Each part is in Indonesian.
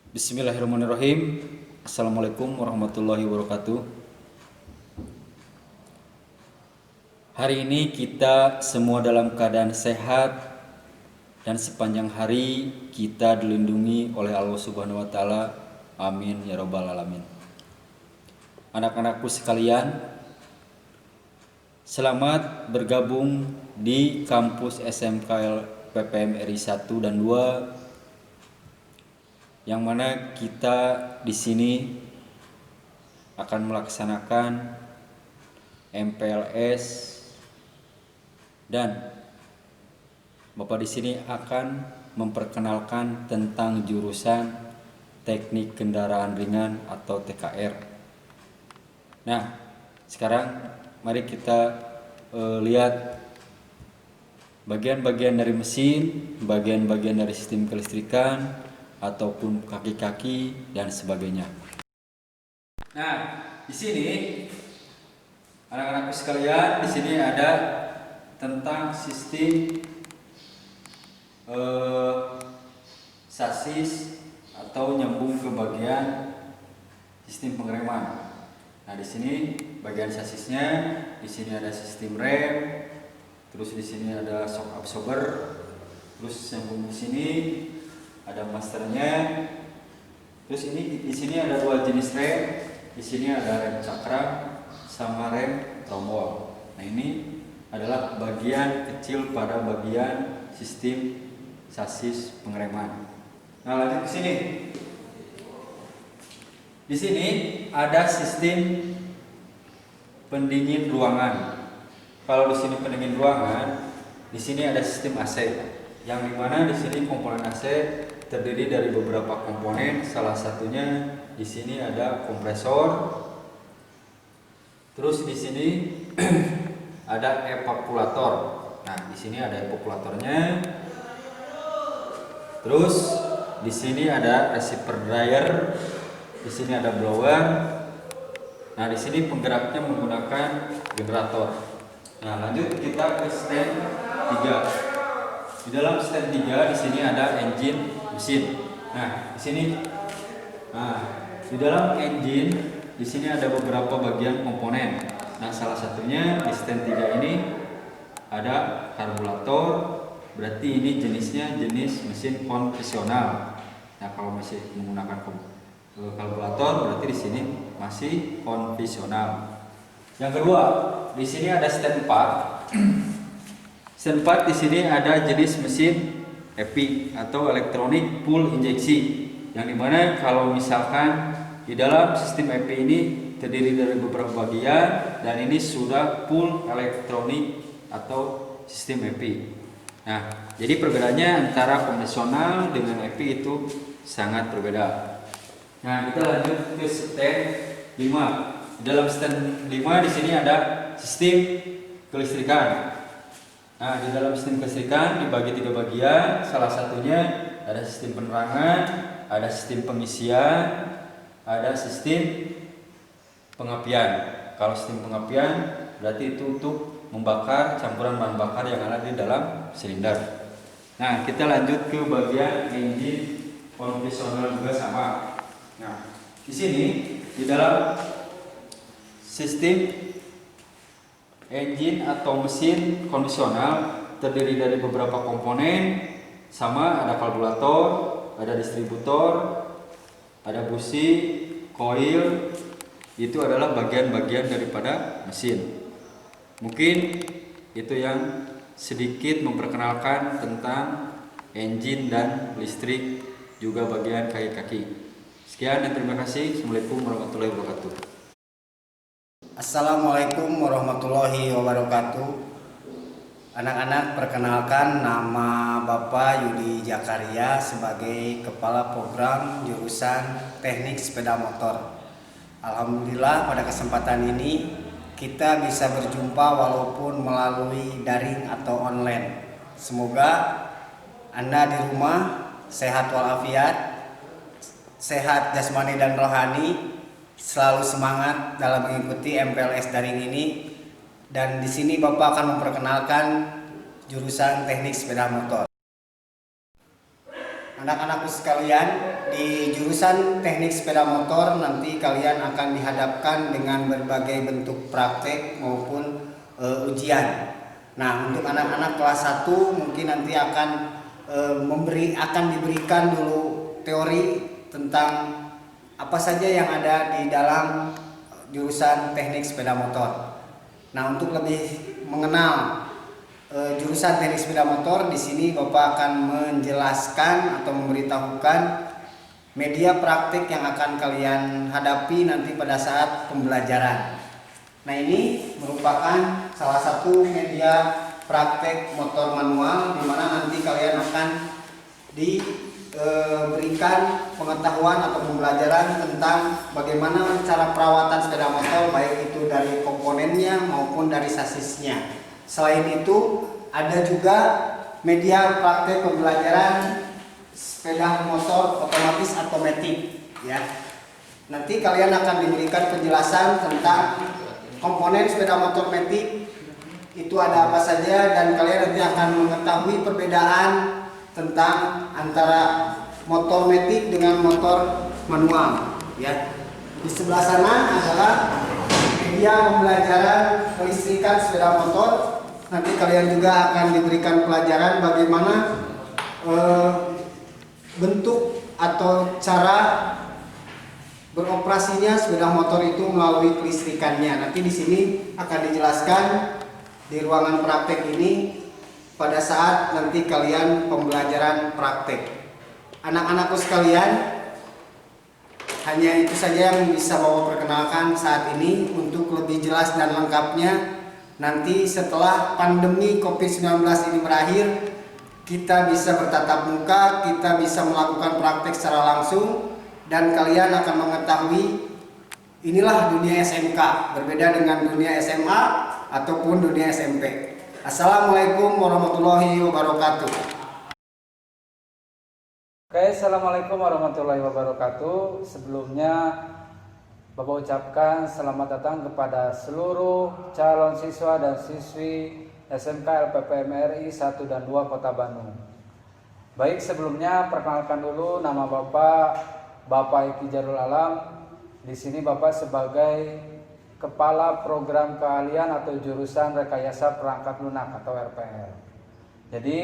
Bismillahirrahmanirrahim. Assalamualaikum warahmatullahi wabarakatuh. Hari ini kita semua dalam keadaan sehat dan sepanjang hari kita dilindungi oleh Allah Subhanahu wa taala. Amin ya rabbal alamin. Anak-anakku sekalian, selamat bergabung di kampus SMK PPM RI 1 dan 2, yang mana kita di sini akan melaksanakan MPLS, dan Bapak di sini akan memperkenalkan tentang jurusan Teknik Kendaraan Ringan atau TKR. Nah, sekarang mari kita lihat bagian-bagian dari mesin, bagian-bagian dari sistem kelistrikan ataupun kaki-kaki dan sebagainya. Nah, di sini anak-anakku sekalian, di sini ada tentang sistem sasis atau nyambung ke bagian sistem pengereman. Nah, di sini bagian sasisnya, di sini ada sistem rem, terus di sini ada shock absorber, terus nyambung di sini ada masternya. Terus ini di sini ada dua jenis rem. Di sini ada rem cakram sama rem trombol. Nah, ini adalah bagian kecil pada bagian sistem sasis pengereman. Nah, lanjut ke sini. Di sini ada sistem pendingin ruangan. Kalau di sini pendingin ruangan, di sini ada sistem AC. Yang dimana di sini komponen AC terdiri dari beberapa komponen. Salah satunya di sini ada kompresor. Terus di sini ada evaporator. Nah, di sini ada evaporatornya. Terus di sini ada receiver dryer. Di sini ada blower. Nah, di sini penggeraknya menggunakan generator. Nah, lanjut kita ke stand 3. Di dalam stand 3 di sini ada engine mesin. Nah, di sini di dalam engine di sini ada beberapa bagian komponen. Nah, salah satunya di stand 3 ini ada karburator. Berarti ini jenisnya jenis mesin konvensional. Nah, kalau masih menggunakan karburator berarti di sini masih konvensional. Yang kedua, di sini ada stand 4. Stand 4 di sini ada jenis mesin EPI atau elektronik full injeksi, yang dimana kalau misalkan di dalam sistem EPI ini terdiri dari beberapa bagian dan ini sudah full elektronik atau sistem EPI. Nah, jadi perbedaannya antara konvensional dengan EPI itu sangat berbeda. Nah, kita lanjut ke stand 5. Di dalam stand 5 di sini ada sistem kelistrikan. Nah, di dalam sistem kelistrikan dibagi 3 bagian. Salah satunya ada sistem penerangan, ada sistem pengisian, ada sistem pengapian. Kalau sistem pengapian berarti itu untuk membakar campuran bahan bakar yang ada di dalam silinder. Nah, kita lanjut ke bagian engine konvensional juga sama. Nah, di sini di dalam sistem engine atau mesin konvensional terdiri dari beberapa komponen, sama ada karburator, ada distributor, ada busi, coil. Itu adalah bagian-bagian daripada mesin. Mungkin itu yang sedikit memperkenalkan tentang engine dan listrik, juga bagian kaki-kaki. Sekian dan terima kasih. Assalamualaikum warahmatullahi wabarakatuh. Assalamualaikum warahmatullahi wabarakatuh. Anak-anak, perkenalkan nama Bapak Yudi Jakaria sebagai Kepala Program Jurusan Teknik Sepeda Motor. Alhamdulillah pada kesempatan ini kita bisa berjumpa walaupun melalui daring atau online. Semoga Anda di rumah sehat walafiat, sehat jasmani dan rohani, selalu semangat dalam mengikuti MPLS daring ini. Dan di sini Bapak akan memperkenalkan jurusan Teknik Sepeda Motor. Anak-anakku sekalian, di jurusan teknik sepeda motor nanti kalian akan dihadapkan dengan berbagai bentuk praktek maupun ujian. Nah, untuk anak-anak kelas 1 mungkin nanti akan diberikan dulu teori tentang apa saja yang ada di dalam jurusan teknik sepeda motor. Nah, untuk lebih mengenal jurusan teknik sepeda motor, di sini Bapak akan menjelaskan atau memberitahukan media praktik yang akan kalian hadapi nanti pada saat pembelajaran. Nah, ini merupakan salah satu media praktek motor manual di mana nanti kalian akan diberikan pengetahuan atau pembelajaran tentang bagaimana cara perawatan sepeda motor, baik itu dari komponennya maupun dari sasisnya. Selain itu, ada juga media praktek pembelajaran sepeda motor otomatis atau matic, ya. Nanti kalian akan diberikan penjelasan tentang komponen sepeda motor matic itu ada apa saja, dan kalian nanti akan mengetahui perbedaan tentang antara motor matic dengan motor manual, ya. Di sebelah sana adalah media pembelajaran kelistrikan sepeda motor. Nanti kalian juga akan diberikan pelajaran bagaimana bentuk atau cara beroperasinya sepeda motor itu melalui kelistrikannya. Nanti di sini akan dijelaskan di ruangan praktek ini pada saat nanti kalian pembelajaran praktek. Anak-anakku sekalian, hanya itu saja yang bisa Bapak perkenalkan saat ini. Untuk lebih jelas dan lengkapnya, nanti setelah pandemi COVID-19 ini berakhir, kita bisa bertatap muka, kita bisa melakukan praktek secara langsung, dan kalian akan mengetahui inilah dunia SMK, berbeda dengan dunia SMA ataupun dunia SMP. Assalamualaikum warahmatullahi wabarakatuh. Oke, Assalamualaikum warahmatullahi wabarakatuh. Sebelumnya Bapak ucapkan selamat datang kepada seluruh calon siswa dan siswi SMK LPPM RI 1 dan 2 Kota Bandung. Baik, sebelumnya perkenalkan dulu nama Bapak Eki Jarul Alam. Di sini Bapak sebagai Kepala Program Keahlian atau Jurusan Rekayasa Perangkat Lunak atau RPL. Jadi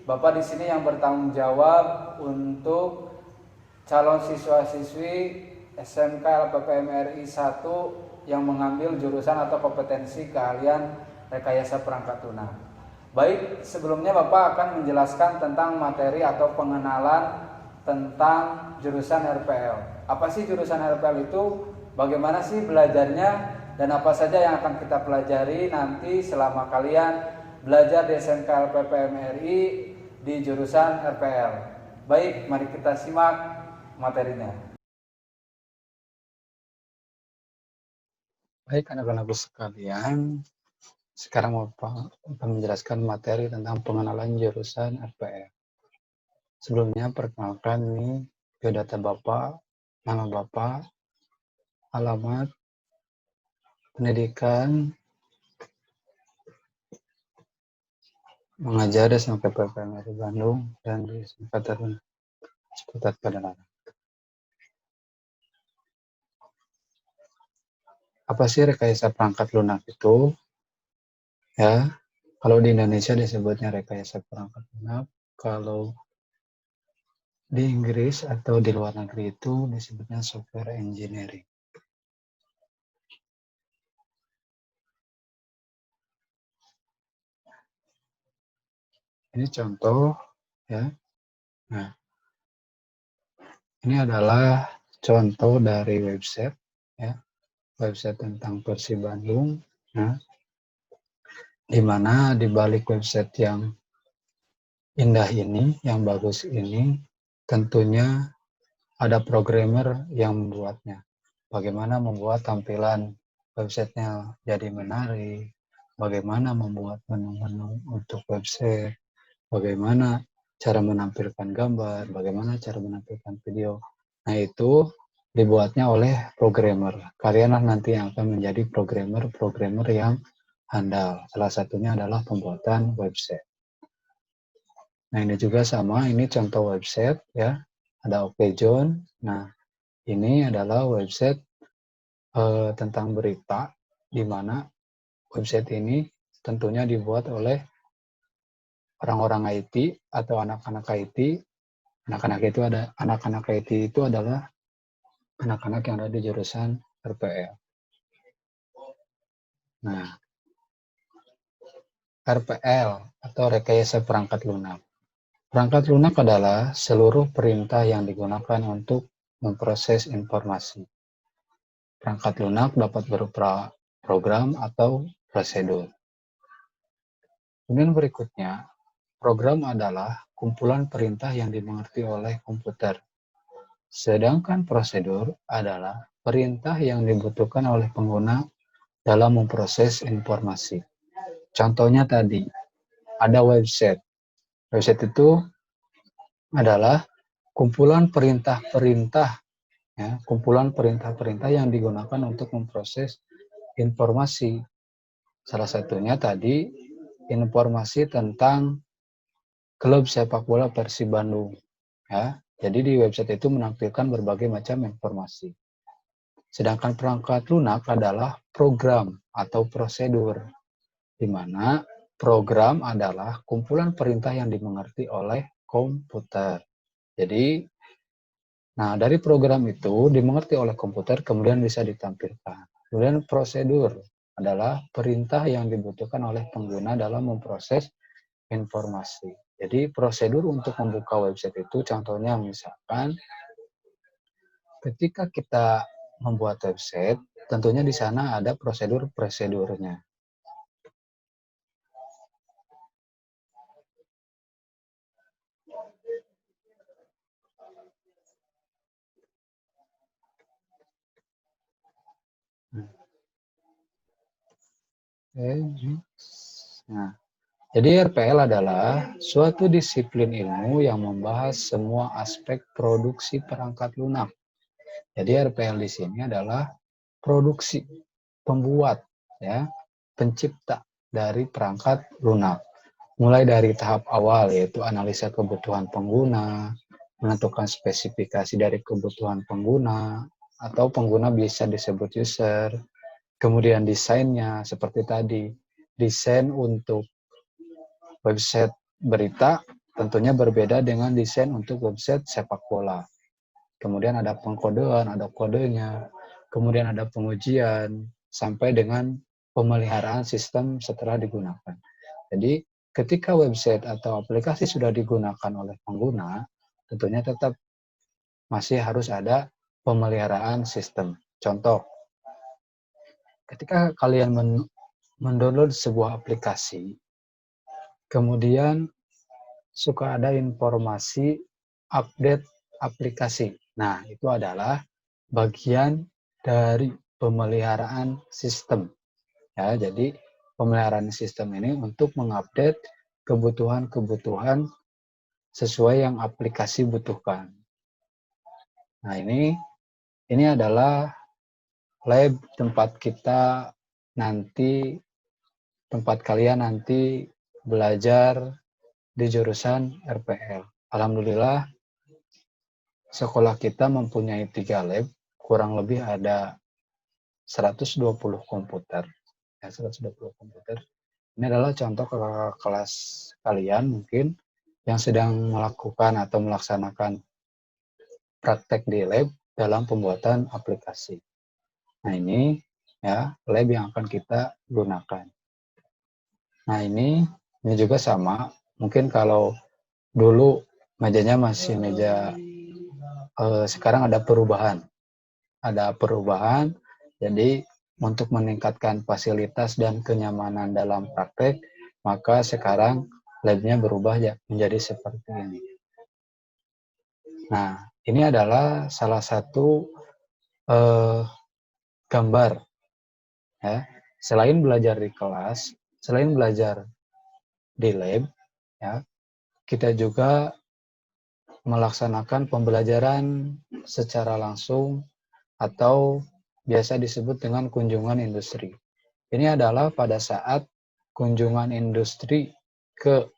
Bapak di sini yang bertanggung jawab untuk calon siswa-siswi SMK LPPM RI 1 yang mengambil jurusan atau kompetensi keahlian rekayasa perangkat lunak. Baik, sebelumnya Bapak akan menjelaskan tentang materi atau pengenalan tentang jurusan RPL. Apa sih jurusan RPL itu? Bagaimana sih belajarnya? Dan apa saja yang akan kita pelajari nanti selama kalian belajar di SMK LPPM RI di jurusan RPL. Baik, mari kita simak materinya. Baik, anak-anakku sekalian, sekarang Bapak akan menjelaskan materi tentang pengenalan jurusan RPL. Sebelumnya perkenalkan ini biodata Bapak, nama Bapak, alamat, pendidikan, mengajar di SMK LPPM RI Bandung dan di SMK Taruna Seputar Padalarang. Apa sih rekayasa perangkat lunak itu? Ya, kalau di Indonesia disebutnya rekayasa perangkat lunak, kalau di Inggris atau di luar negeri itu disebutnya software engineering. Ini contoh, ya. Nah, ini adalah contoh dari website, ya, website tentang Persib Bandung. Nah, di mana di balik website yang indah ini, yang bagus ini, tentunya ada programmer yang membuatnya. Bagaimana membuat tampilan websitenya jadi menarik, bagaimana membuat menu-menu untuk website, bagaimana cara menampilkan gambar, bagaimana cara menampilkan video. Nah, itu dibuatnya oleh programmer. Kalianlah nanti yang akan menjadi programmer yang handal. Salah satunya adalah pembuatan website. Nah, ini juga sama, ini contoh website ya. Ada OKZone. Nah, ini adalah website tentang berita, di mana website ini tentunya dibuat oleh orang-orang IT atau anak-anak IT. Anak-anak IT itu adalah anak-anak yang ada di jurusan RPL. Nah, RPL atau rekayasa perangkat lunak. Perangkat lunak adalah seluruh perintah yang digunakan untuk memproses informasi. Perangkat lunak dapat berupa program atau prosedur. Kemudian berikutnya, program adalah kumpulan perintah yang dimengerti oleh komputer. Sedangkan prosedur adalah perintah yang dibutuhkan oleh pengguna dalam memproses informasi. Contohnya tadi, ada website. Website itu adalah kumpulan perintah-perintah, ya, kumpulan perintah-perintah yang digunakan untuk memproses informasi. Salah satunya tadi informasi tentang klub sepak bola Persib Bandung. Ya, jadi di website itu menampilkan berbagai macam informasi. Sedangkan perangkat lunak adalah program atau prosedur, di mana program adalah kumpulan perintah yang dimengerti oleh komputer. Jadi, nah dari program itu dimengerti oleh komputer kemudian bisa ditampilkan. Kemudian prosedur adalah perintah yang dibutuhkan oleh pengguna dalam memproses informasi. Jadi prosedur untuk membuka website itu contohnya misalkan ketika kita membuat website, tentunya di sana ada prosedur-prosedurnya. Nah, jadi RPL adalah suatu disiplin ilmu yang membahas semua aspek produksi perangkat lunak. Jadi RPL di sini adalah produksi, pembuat, ya, pencipta dari perangkat lunak. Mulai dari tahap awal yaitu analisa kebutuhan pengguna, menentukan spesifikasi dari kebutuhan pengguna, atau pengguna bisa disebut user. Kemudian desainnya seperti tadi, desain untuk website berita tentunya berbeda dengan desain untuk website sepak bola. Kemudian ada pengkodean, ada kodenya, kemudian ada pengujian, sampai dengan pemeliharaan sistem setelah digunakan. Jadi ketika website atau aplikasi sudah digunakan oleh pengguna, tentunya tetap masih harus ada pemeliharaan sistem. Contoh, ketika kalian mendownload sebuah aplikasi, kemudian suka ada informasi update aplikasi. Nah, itu adalah bagian dari pemeliharaan sistem. Ya, jadi pemeliharaan sistem ini untuk mengupdate kebutuhan-kebutuhan sesuai yang aplikasi butuhkan. Nah, ini adalah lab tempat kalian nanti belajar di jurusan RPL. Alhamdulillah sekolah kita mempunyai 3 lab, kurang lebih ada 120 komputer. Ya, 120 komputer. Ini adalah contoh ke kelas kalian mungkin yang sedang melakukan atau melaksanakan praktek di lab dalam pembuatan aplikasi. Nah, ini ya lab yang akan kita gunakan. Nah, ini juga sama. Mungkin kalau dulu mejanya masih meja, sekarang ada perubahan. Jadi untuk meningkatkan fasilitas dan kenyamanan dalam praktek, maka sekarang labnya berubah menjadi seperti ini. Nah, ini adalah salah satu gambar. Ya. Selain belajar di kelas, selain belajar di lab, ya, kita juga melaksanakan pembelajaran secara langsung atau biasa disebut dengan kunjungan industri. Ini adalah pada saat kunjungan industri ke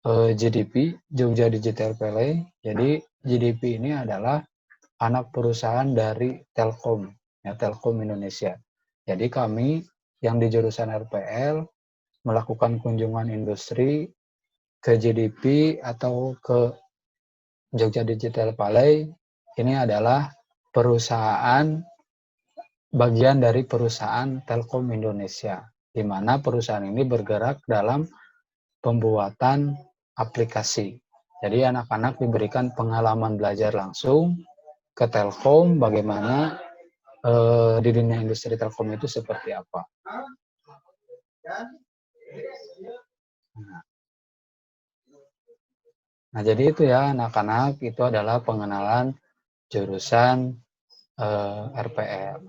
GDP, Jogja Digital Pele. Jadi GDP ini adalah anak perusahaan dari Telkom, ya, Telkom Indonesia. Jadi kami yang di jurusan RPL melakukan kunjungan industri ke GDP atau ke Jogja Digital Pale. Ini adalah perusahaan bagian dari perusahaan Telkom Indonesia, di mana perusahaan ini bergerak dalam pembuatan aplikasi. Jadi anak-anak diberikan pengalaman belajar langsung ke Telkom, bagaimana di dunia industri Telkom itu seperti apa. Nah, jadi itu ya anak-anak, itu adalah pengenalan jurusan RPL.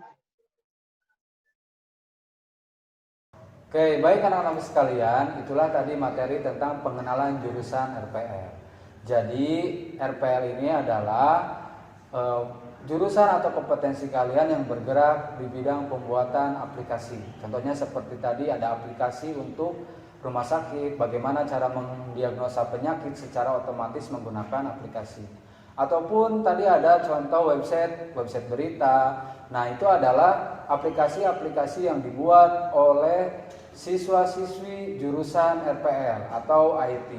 Oke, baik anak-anak sekalian, itulah tadi materi tentang pengenalan jurusan RPL. Jadi RPL ini adalah jurusan atau kompetensi kalian yang bergerak di bidang pembuatan aplikasi. Contohnya seperti tadi ada aplikasi untuk rumah sakit, bagaimana cara mendiagnosa penyakit secara otomatis menggunakan aplikasi. Ataupun tadi ada contoh website berita. Nah, itu adalah aplikasi-aplikasi yang dibuat oleh siswa-siswi jurusan RPL atau IT.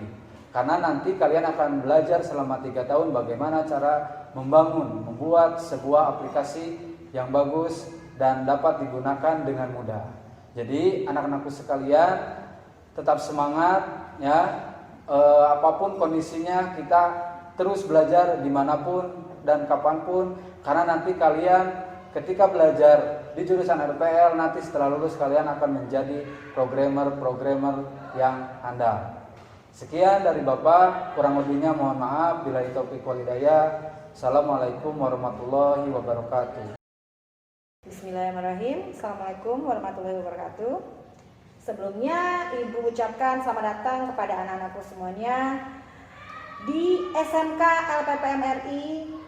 Karena nanti kalian akan belajar selama 3 tahun bagaimana cara membuat sebuah aplikasi yang bagus dan dapat digunakan dengan mudah. Jadi anak-anakku sekalian tetap semangat ya, apapun kondisinya kita terus belajar dimanapun dan kapanpun, karena nanti kalian ketika belajar di jurusan RPL nanti setelah lulus kalian akan menjadi programmer yang handal. Sekian dari Bapak, kurang lebihnya mohon maaf. Billahi taufiq wal hidayah. Assalamualaikum warahmatullahi wabarakatuh. Bismillahirrahmanirrahim. Assalamualaikum warahmatullahi wabarakatuh. Sebelumnya Ibu ucapkan selamat datang kepada anak-anakku semuanya di SMK LPPM RI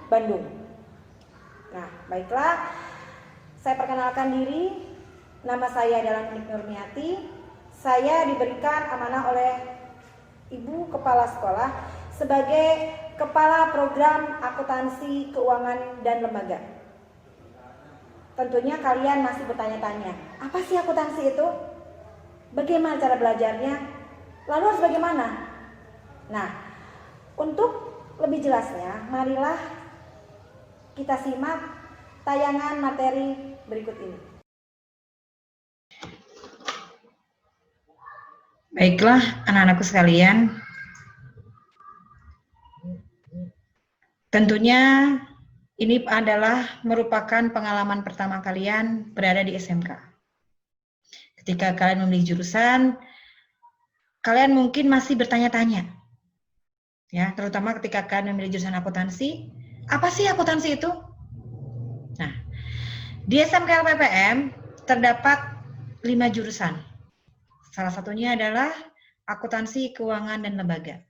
Bandung. Nah, baiklah, saya perkenalkan diri. Nama saya adalah Nick Nurmiati. Saya diberikan amanah oleh Ibu Kepala Sekolah sebagai Kepala Program Akuntansi Keuangan dan Lembaga. Tentunya kalian masih bertanya-tanya, apa sih akuntansi itu? Bagaimana cara belajarnya? Lalu harus bagaimana? Nah, untuk lebih jelasnya, marilah kita simak tayangan materi berikut ini. Baiklah, anak-anakku sekalian. Tentunya ini adalah merupakan pengalaman pertama kalian berada di SMK. Ketika kalian memilih jurusan, kalian mungkin masih bertanya-tanya. Ya, terutama ketika kalian memilih jurusan akuntansi, apa sih akuntansi itu? Nah, di SMK LPPM terdapat 5 jurusan. Salah satunya adalah akuntansi keuangan dan lembaga.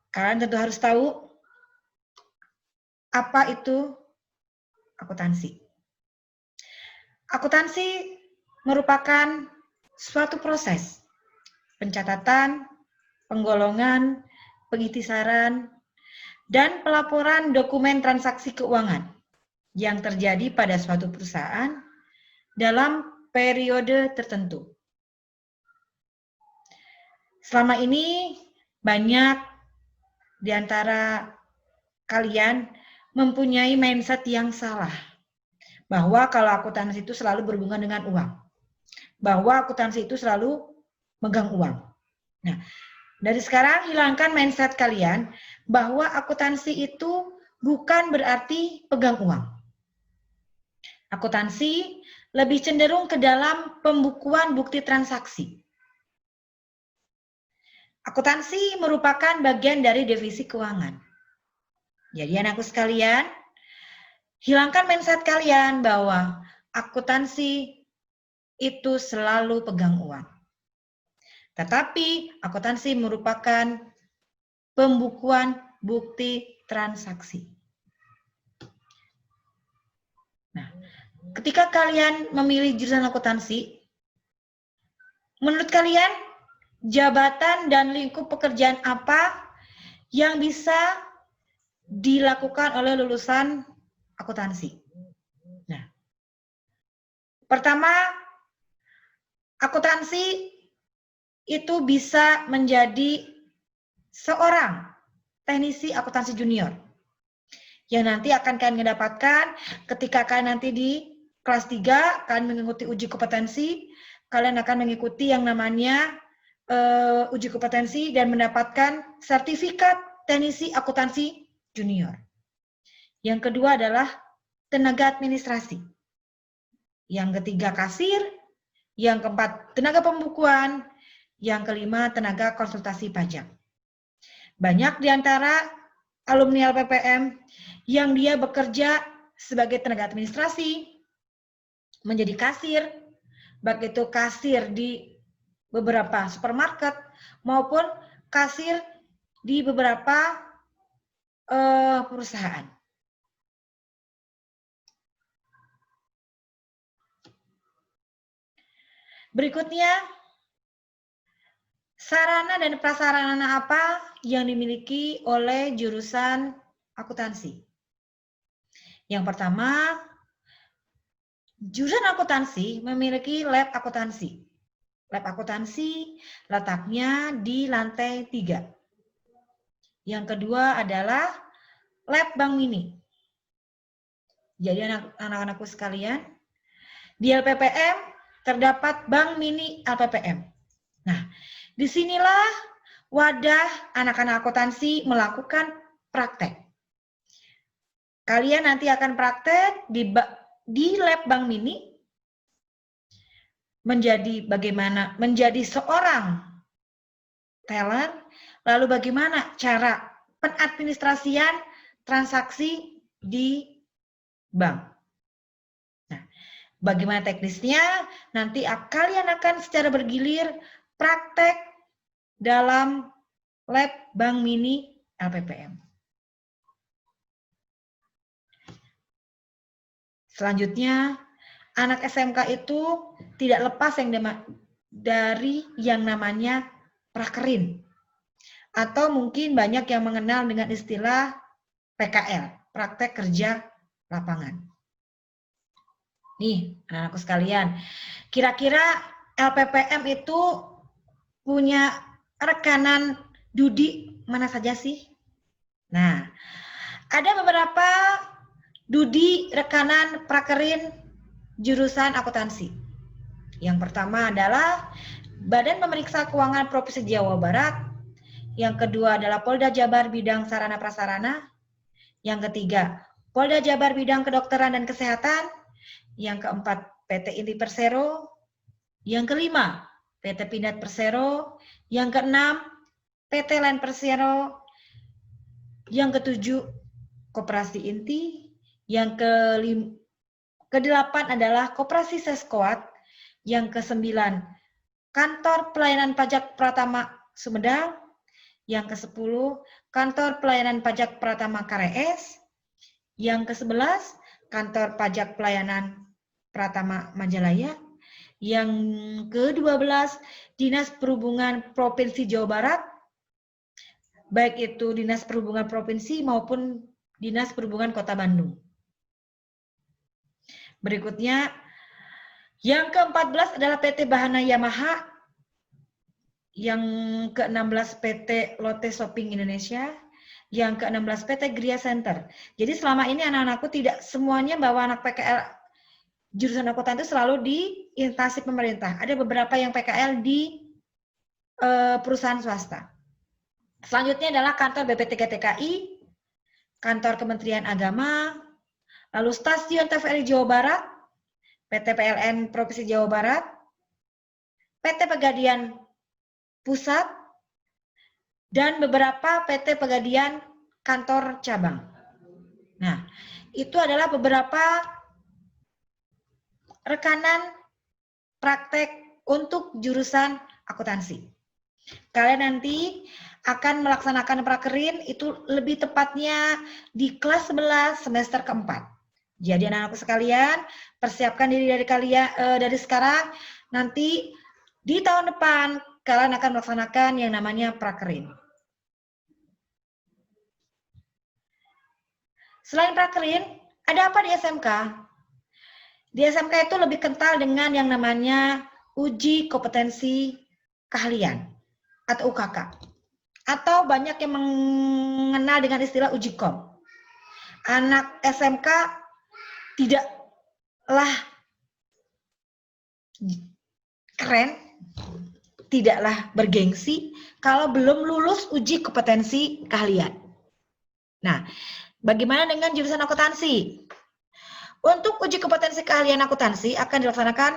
Kalian tentu harus tahu apa itu akuntansi. Akuntansi merupakan suatu proses pencatatan, penggolongan, pengiktisaran, dan pelaporan dokumen transaksi keuangan yang terjadi pada suatu perusahaan dalam periode tertentu. Selama ini banyak di antara kalian mempunyai mindset yang salah, bahwa kalau akuntansi itu selalu berhubungan dengan uang, bahwa akuntansi itu selalu megang uang. Nah, dari sekarang hilangkan mindset kalian bahwa akuntansi itu bukan berarti pegang uang. Akuntansi lebih cenderung ke dalam pembukuan bukti transaksi. Akuntansi merupakan bagian dari divisi keuangan. Jadi anakku sekalian, hilangkan mindset kalian bahwa akuntansi itu selalu pegang uang. Tetapi akuntansi merupakan pembukuan bukti transaksi. Nah, ketika kalian memilih jurusan akuntansi, menurut kalian jabatan dan lingkup pekerjaan apa yang bisa dilakukan oleh lulusan akuntansi. Nah, pertama, akuntansi itu bisa menjadi seorang teknisi akuntansi junior yang nanti akan kalian dapatkan ketika kalian nanti di kelas 3, kalian mengikuti uji kompetensi, kalian akan mengikuti yang namanya uji kompetensi dan mendapatkan sertifikat teknisi akuntansi junior. Yang kedua adalah tenaga administrasi. Yang ketiga kasir, yang keempat tenaga pembukuan, yang kelima tenaga konsultasi pajak. Banyak di antara alumni LPPM yang dia bekerja sebagai tenaga administrasi, menjadi kasir, baik itu kasir di beberapa supermarket maupun kasir di beberapa perusahaan. Berikutnya, sarana dan prasarana apa yang dimiliki oleh jurusan akuntansi? Yang pertama, jurusan akuntansi memiliki lab akuntansi. Lab akuntansi letaknya di lantai 3. Yang kedua adalah lab Bank Mini. Jadi anak-anakku sekalian, di LPPM terdapat Bank Mini LPPM. Nah, disinilah wadah anak-anak akuntansi melakukan praktek. Kalian nanti akan praktek di lab Bank Mini, menjadi bagaimana menjadi seorang teller, lalu bagaimana cara pengadministrasian transaksi di bank. Nah, bagaimana teknisnya nanti kalian akan secara bergilir praktek dalam lab Bank Mini LPPM. Selanjutnya, anak SMK itu tidak lepas dari yang namanya prakerin. Atau mungkin banyak yang mengenal dengan istilah PKL, praktek kerja lapangan. Nih, anak-anakku sekalian, kira-kira LPPM itu punya rekanan Dudi mana saja sih? Nah, ada beberapa Dudi rekanan prakerin jurusan akuntansi. Yang pertama adalah Badan Pemeriksa Keuangan Provinsi Jawa Barat. Yang kedua adalah Polda Jabar bidang sarana prasarana. Yang ketiga, Polda Jabar bidang kedokteran dan kesehatan. Yang keempat, PT Inti Persero. Yang kelima, PT Pindad Persero. Yang keenam, PT Line Persero. Yang ketujuh, Koperasi Inti. Yang kedelapan adalah Koperasi Seskoat. Yang kesembilan, Kantor Pelayanan Pajak Pratama Sumedang. Yang ke-10, Kantor Pelayanan Pajak Pratama Karees. Yang ke-11, Kantor Pajak Pelayanan Pratama Majalaya. Yang ke-12, Dinas Perhubungan Provinsi Jawa Barat. Baik itu Dinas Perhubungan Provinsi maupun Dinas Perhubungan Kota Bandung. Berikutnya, yang ke-14 adalah PT Bahana Yamaha. Yang ke-16 PT Lotte Shopping Indonesia. Yang ke-16 PT Gria Center. Jadi selama ini anak-anakku tidak semuanya bawa anak PKL jurusan akuntan itu selalu di instansi pemerintah. Ada beberapa yang PKL di perusahaan swasta. Selanjutnya adalah kantor BP3TKI, kantor Kementerian Agama, lalu stasiun TVRI Jawa Barat, PT PLN Provinsi Jawa Barat, PT Pegadian Pusat, dan beberapa PT Pegadian kantor cabang. Nah, itu adalah beberapa rekanan praktek untuk jurusan akuntansi. Kalian nanti akan melaksanakan prakerin itu lebih tepatnya di kelas 11 semester keempat. Jadi anak-anakku sekalian, persiapkan diri dari kalian dari sekarang. Nanti di tahun depan kalian akan melaksanakan yang namanya prakerin. Selain prakerin, ada apa di SMK? Di SMK itu lebih kental dengan yang namanya uji kompetensi keahlian atau UKK. Atau banyak yang mengenal dengan istilah uji kom. Anak SMK tidaklah keren, tidaklah bergengsi kalau belum lulus uji kompetensi keahlian. Nah, bagaimana dengan jurusan akuntansi? Untuk uji kompetensi keahlian akuntansi akan dilaksanakan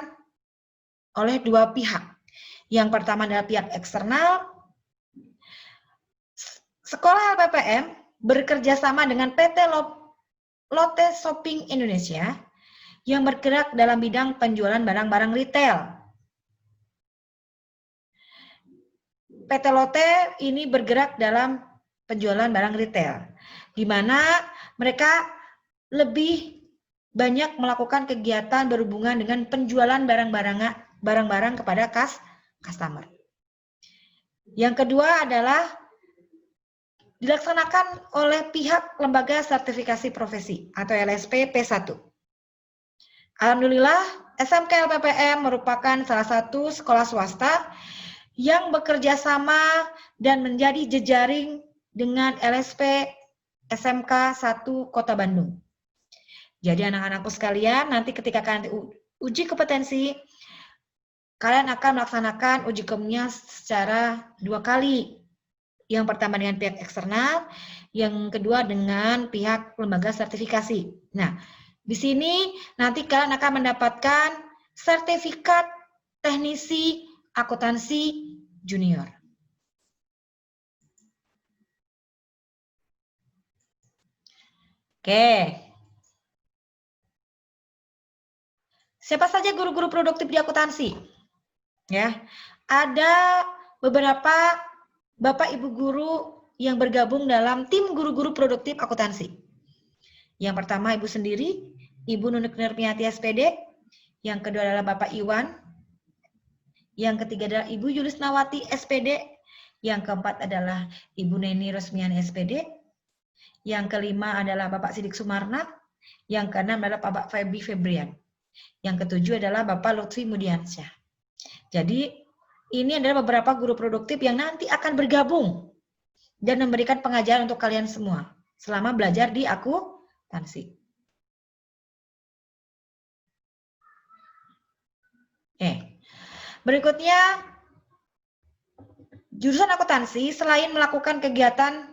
oleh dua pihak. Yang pertama adalah pihak eksternal. Sekolah LPPM bekerja sama dengan PT Lotte Shopping Indonesia yang bergerak dalam bidang penjualan barang-barang retail. PT Lotte ini bergerak dalam penjualan barang retail, di mana mereka lebih banyak melakukan kegiatan berhubungan dengan penjualan barang-barang kepada customer. Yang kedua adalah dilaksanakan oleh pihak Lembaga Sertifikasi Profesi atau LSP P1. Alhamdulillah, SMK LPPM merupakan salah satu sekolah swasta yang bekerja sama dan menjadi jejaring dengan LSP SMK 1 Kota Bandung. Jadi anak-anakku sekalian, nanti ketika kalian uji kompetensi, kalian akan melaksanakan uji komnya secara 2 kali. Yang pertama dengan pihak eksternal, yang kedua dengan pihak lembaga sertifikasi. Nah, di sini nanti kalian akan mendapatkan sertifikat teknisi akuntansi junior. Oke. Siapa saja guru-guru produktif di akuntansi? Ya, ada beberapa Bapak Ibu guru yang bergabung dalam tim guru-guru produktif akuntansi. Yang pertama Ibu sendiri, Ibu Nunik Nurmiati SPD. Yang kedua adalah Bapak Iwan. Yang ketiga adalah Ibu Yulisnawati SPD. Yang keempat adalah Ibu Neni Rosmiani SPD. Yang kelima adalah Bapak Sidik Sumarna. Yang keenam adalah Bapak Febi Febrian. Yang ketujuh adalah Bapak Lutfi Mudiansyah. Jadi ini adalah beberapa guru produktif yang nanti akan bergabung dan memberikan pengajaran untuk kalian semua selama belajar di akuntansi. Berikutnya, jurusan akuntansi selain melakukan kegiatan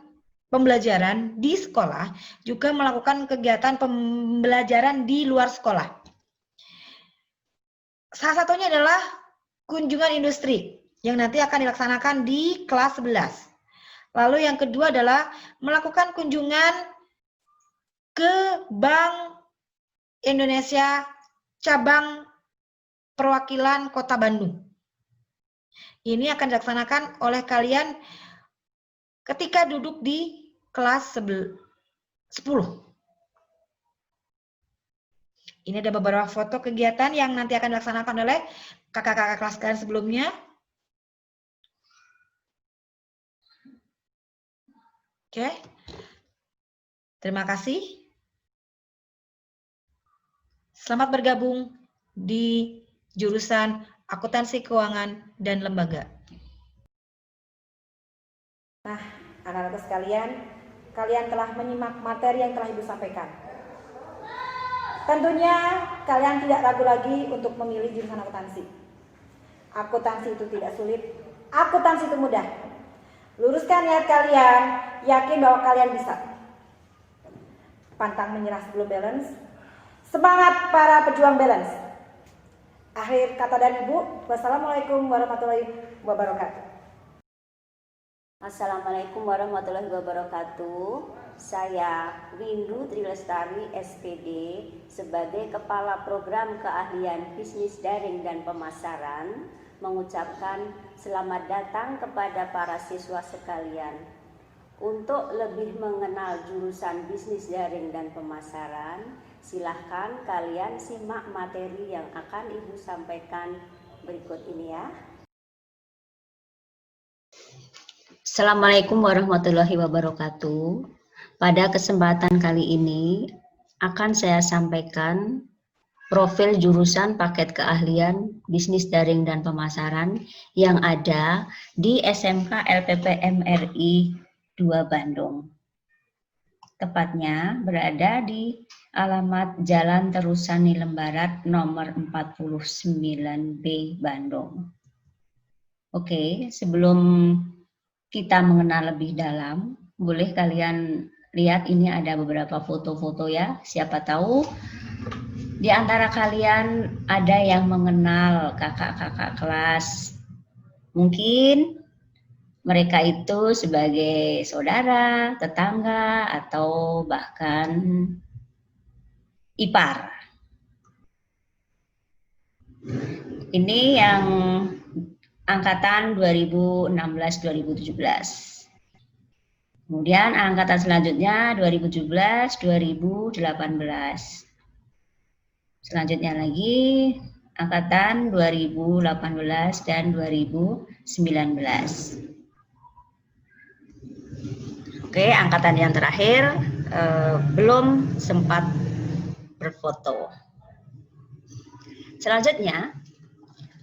pembelajaran di sekolah, juga melakukan kegiatan pembelajaran di luar sekolah. Salah satunya adalah kunjungan industri yang nanti akan dilaksanakan di kelas 11. Lalu yang kedua adalah melakukan kunjungan ke Bank Indonesia cabang perwakilan Kota Bandung. Ini akan dilaksanakan oleh kalian ketika duduk di kelas 10. Ini ada beberapa foto kegiatan yang nanti akan dilaksanakan oleh kakak-kakak kelas kalian sebelumnya. Oke. Terima kasih. Selamat bergabung di jurusan Akuntansi Keuangan dan Lembaga. Nah, anak-anak sekalian, kalian telah menyimak materi yang telah Ibu sampaikan. Tentunya kalian tidak ragu lagi untuk memilih jurusan akuntansi. Akuntansi itu tidak sulit, akuntansi itu mudah. Luruskan niat kalian, yakin bahwa kalian bisa. Pantang menyerah sebelum balance. Semangat para pejuang balance. Akhir kata dari Ibu, wassalamualaikum warahmatullahi wabarakatuh. Assalamualaikum warahmatullahi wabarakatuh. Saya Windu Trilestari SPD sebagai Kepala Program Keahlian Bisnis Daring dan Pemasaran mengucapkan selamat datang kepada para siswa sekalian. Untuk lebih mengenal jurusan bisnis daring dan pemasaran, silahkan kalian simak materi yang akan Ibu sampaikan berikut ini ya. Assalamualaikum warahmatullahi wabarakatuh. Pada kesempatan kali ini akan saya sampaikan profil jurusan paket keahlian bisnis daring dan pemasaran yang ada di SMK LPPM RI 2 Bandung. Tepatnya berada di alamat Jalan Terusani Lembarat nomor 49B Bandung. Oke, sebelum kita mengenal lebih dalam, boleh kalian lihat ini ada beberapa foto-foto ya. Siapa tahu di antara kalian ada yang mengenal kakak-kakak kelas. Mungkin mereka itu sebagai saudara, tetangga, atau bahkan ipar. Ini yang angkatan 2016-2017. Kemudian angkatan selanjutnya 2017-2018. Selanjutnya lagi angkatan 2018 dan 2019. Oke, angkatan yang terakhir belum sempat berfoto. Selanjutnya,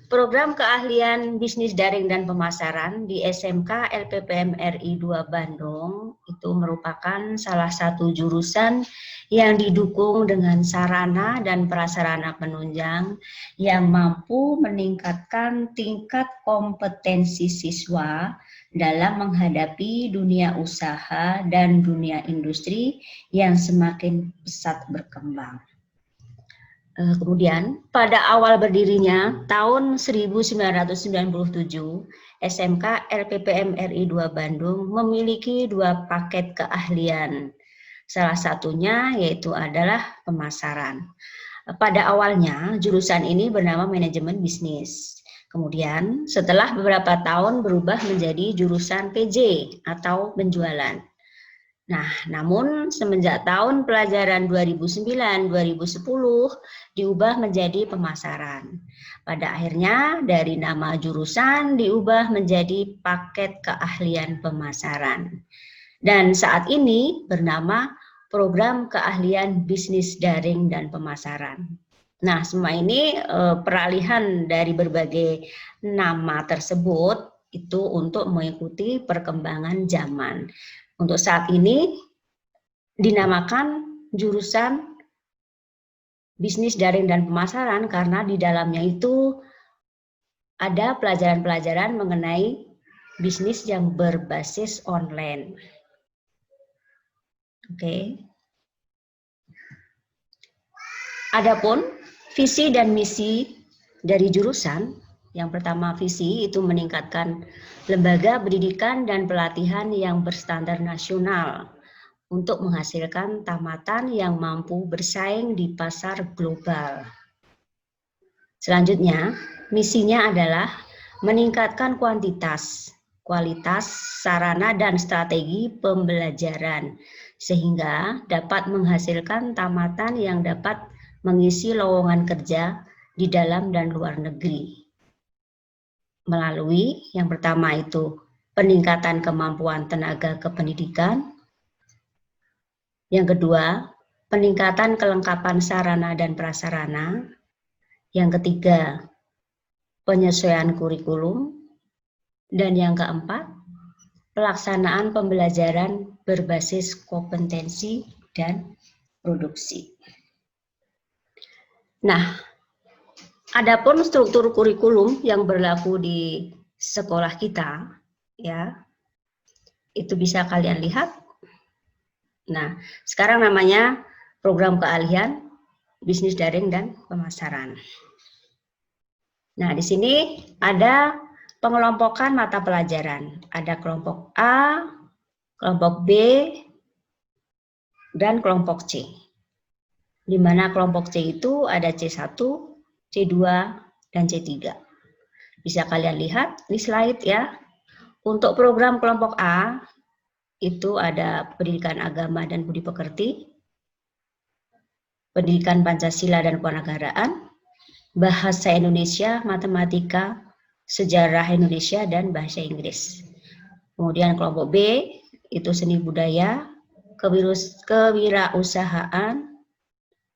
program keahlian bisnis daring dan pemasaran di SMK LPPM RI 2 Bandung itu merupakan salah satu jurusan yang didukung dengan sarana dan prasarana penunjang yang mampu meningkatkan tingkat kompetensi siswa dalam menghadapi dunia usaha dan dunia industri yang semakin pesat berkembang. Kemudian pada awal berdirinya tahun 1997, SMK LPPM RI 2 Bandung memiliki 2 paket keahlian. Salah satunya yaitu adalah pemasaran. Pada awalnya jurusan ini bernama manajemen bisnis. Kemudian setelah beberapa tahun berubah menjadi jurusan PJ atau penjualan. Nah, namun semenjak tahun pelajaran 2009-2010 diubah menjadi pemasaran. Pada akhirnya dari nama jurusan diubah menjadi paket keahlian pemasaran. Dan saat ini bernama program keahlian bisnis daring dan pemasaran. Nah, semua ini peralihan dari berbagai nama tersebut itu untuk mengikuti perkembangan zaman. Untuk saat ini dinamakan jurusan bisnis daring dan pemasaran karena di dalamnya itu ada pelajaran-pelajaran mengenai bisnis yang berbasis online. Oke. Adapun visi dan misi dari jurusan, yang pertama visi itu meningkatkan lembaga pendidikan dan pelatihan yang berstandar nasional untuk menghasilkan tamatan yang mampu bersaing di pasar global. Selanjutnya, misinya adalah meningkatkan kuantitas, kualitas, sarana, dan strategi pembelajaran sehingga dapat menghasilkan tamatan yang dapat mengisi lowongan kerja di dalam dan luar negeri. Melalui yang pertama itu peningkatan kemampuan tenaga kependidikan, yang kedua peningkatan kelengkapan sarana dan prasarana, yang ketiga penyesuaian kurikulum, dan yang keempat pelaksanaan pembelajaran berbasis kompetensi dan produksi. Nah, adapun struktur kurikulum yang berlaku di sekolah kita, ya, itu bisa kalian lihat. Nah, sekarang namanya program keahlian bisnis daring dan pemasaran. Nah, di sini ada pengelompokan mata pelajaran. Ada kelompok A, kelompok B, dan kelompok C. Di mana kelompok C itu ada C1, C2, dan C3. Bisa kalian lihat di slide ya. Untuk program kelompok A, itu ada pendidikan agama dan budi pekerti, pendidikan Pancasila dan kewarganegaraan, bahasa Indonesia, matematika, sejarah Indonesia, dan bahasa Inggris. Kemudian kelompok B itu seni budaya, kewirausahaan,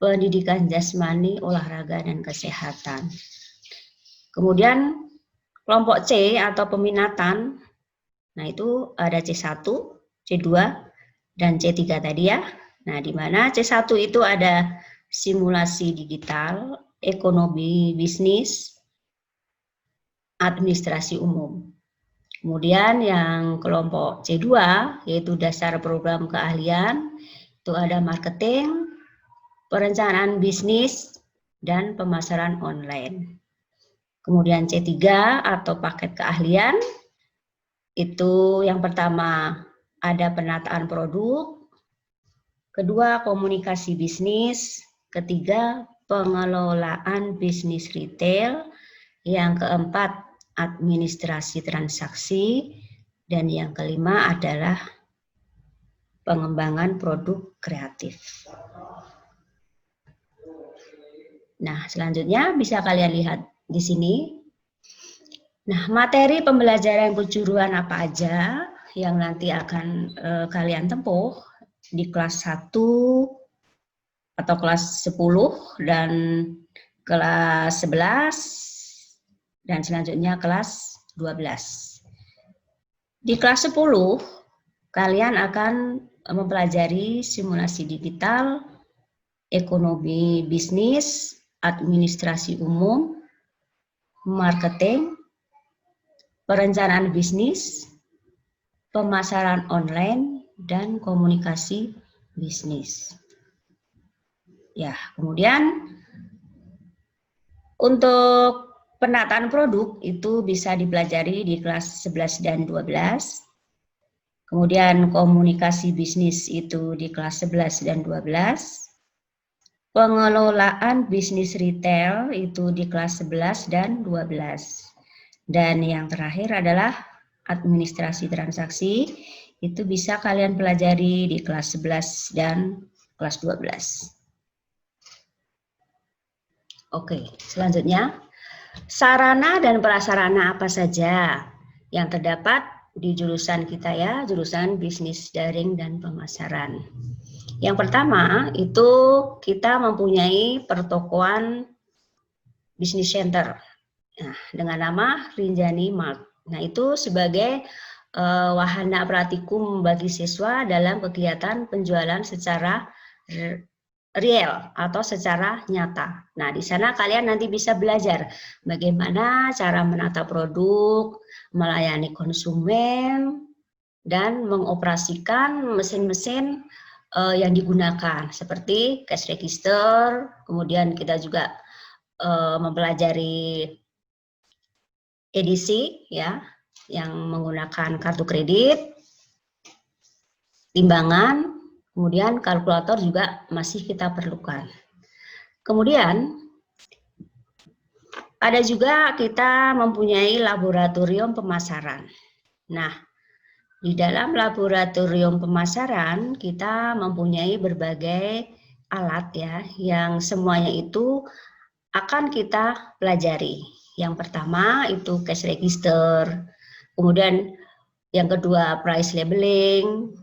pendidikan jasmani, olahraga, dan kesehatan. Kemudian kelompok C atau peminatan, nah itu ada C1, C2, dan C3 tadi ya. Nah, di mana C1 itu ada simulasi digital, ekonomi bisnis, administrasi umum. Kemudian yang kelompok C2 yaitu dasar program keahlian, itu ada marketing, perencanaan bisnis, dan pemasaran online. Kemudian C3 atau paket keahlian, itu yang pertama ada penataan produk, kedua komunikasi bisnis, ketiga pengelolaan bisnis retail, yang keempat administrasi transaksi, dan yang kelima adalah pengembangan produk kreatif. Nah, selanjutnya bisa kalian lihat di sini. Nah, materi pembelajaran kejuruan apa aja yang nanti akan kalian tempuh di kelas 1 atau kelas 10 dan kelas 11 dan selanjutnya kelas 12. Di kelas 10 kalian akan mempelajari simulasi digital, ekonomi bisnis, administrasi umum, marketing, perencanaan bisnis, pemasaran online, dan komunikasi bisnis. Ya, kemudian untuk penataan produk itu bisa dipelajari di kelas 11 dan 12. Kemudian komunikasi bisnis itu di kelas 11 dan 12. Pengelolaan bisnis retail itu di kelas 11 dan 12. Dan yang terakhir adalah administrasi transaksi, itu bisa kalian pelajari di kelas 11 dan kelas 12. Oke, selanjutnya. Sarana dan prasarana apa saja yang terdapat di jurusan kita ya, jurusan bisnis daring dan pemasaran. Yang pertama itu kita mempunyai pertokoan bisnis center dengan nama Rinjani Mart. Nah, itu sebagai wahana praktikum bagi siswa dalam kegiatan penjualan secara real atau secara nyata. Nah, di sana kalian nanti bisa belajar bagaimana cara menata produk, melayani konsumen, dan mengoperasikan mesin-mesin yang digunakan seperti cash register. Kemudian kita juga mempelajari edisi ya, yang menggunakan kartu kredit, timbangan. Kemudian kalkulator juga masih kita perlukan. Kemudian ada juga kita mempunyai laboratorium pemasaran. Nah, di dalam laboratorium pemasaran kita mempunyai berbagai alat ya, yang semuanya itu akan kita pelajari. Yang pertama itu cash register, kemudian yang kedua price labeling,